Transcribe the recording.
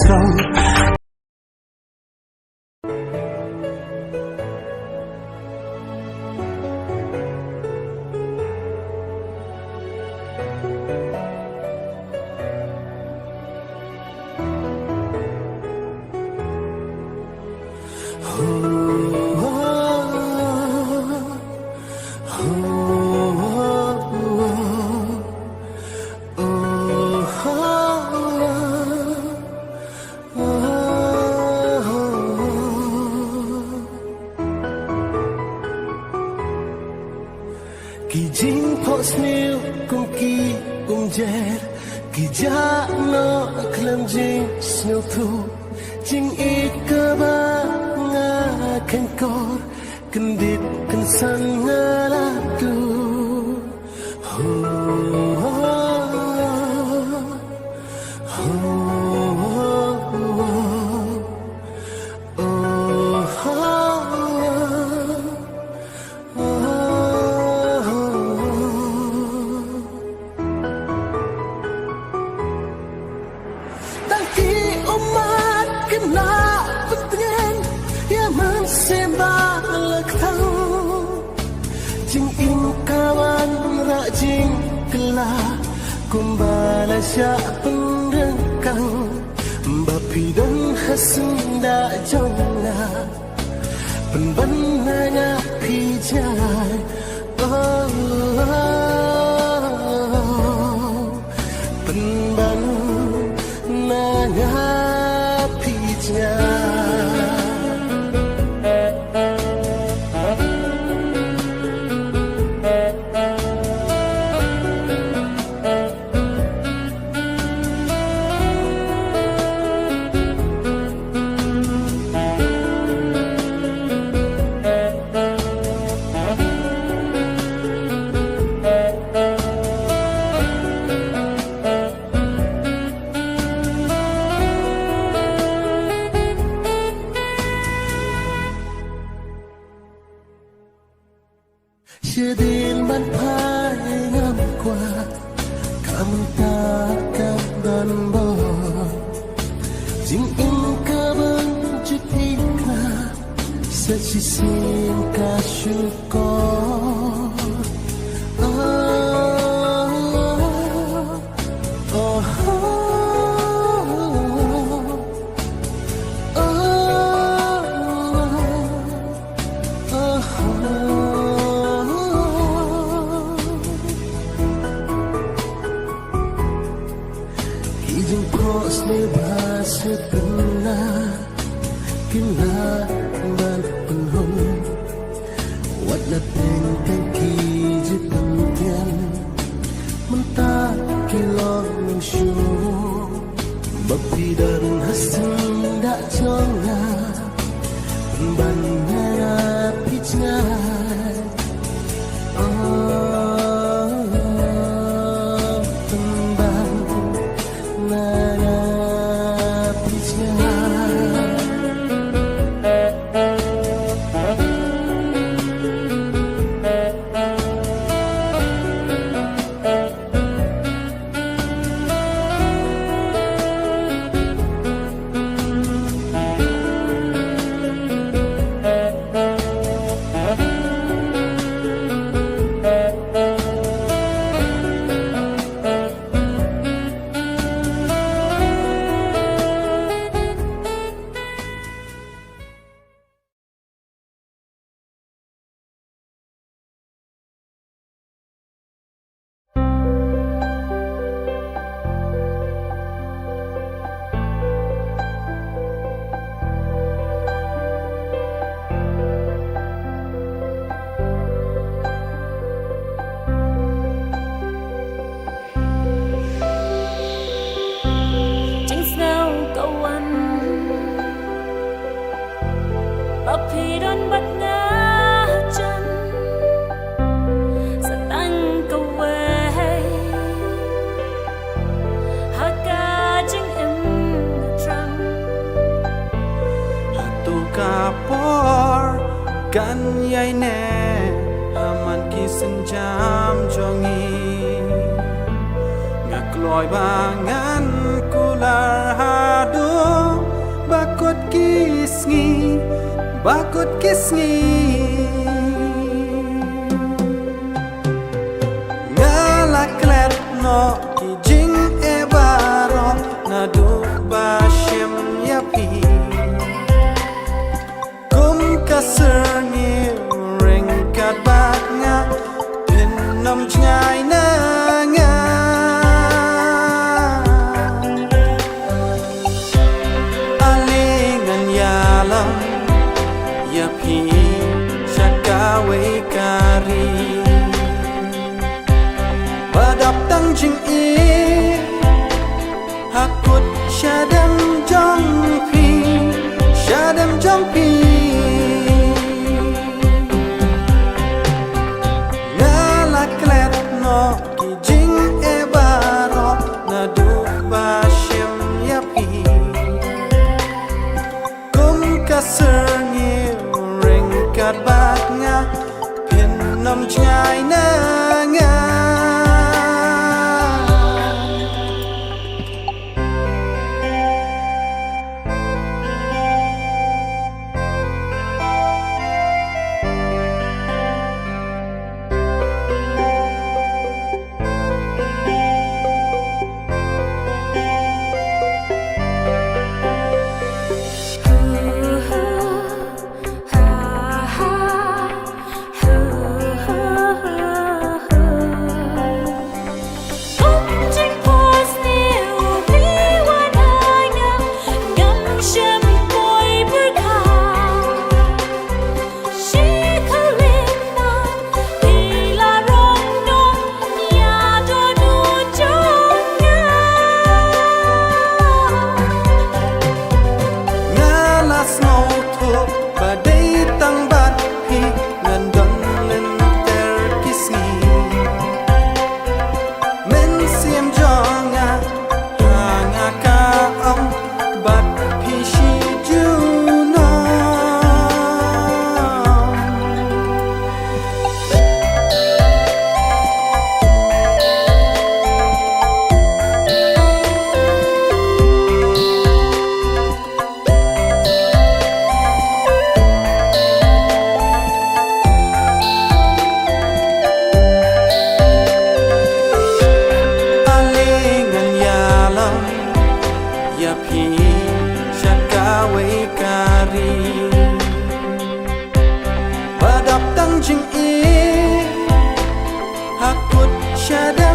strong. Kỳ chính phó sniu cùng kỳ cùng jet kỳ giá nó khlam jing sniu thu jing I cơ ba nga khen cor cần dit cần san nga la tu Jing kelak kumbala sya pendengkang bapi dan hasunda jona penbanana pijai penbanana pijai. Chưa đến ban phai năm qua cảm ta cảm đơn bờ chính in cơ bên chút ít là sẽ chỉ xin cả chữ có bahasa pernah kila berpenghong warna tengkang kiji pentian mentah kilong syu bapi darun hasil dak jonga banana pijnai kan yai ne aman kisan jam jongi ngakloi bangan kular hadu bakut kisngi ngalaklet no kijing ebaro na du bashem yapi kum kaserni ringkat bat nga pinam ngai na nga alingan yalam yapi shakawe kari badap tang jing e hakut shadam jong pi ngalaklet no kijing ebaro na du bashem yapi kum kaserni ringkat bat nga pinam ngai na nga yapi shakawe kari badap tang jing e hakut shada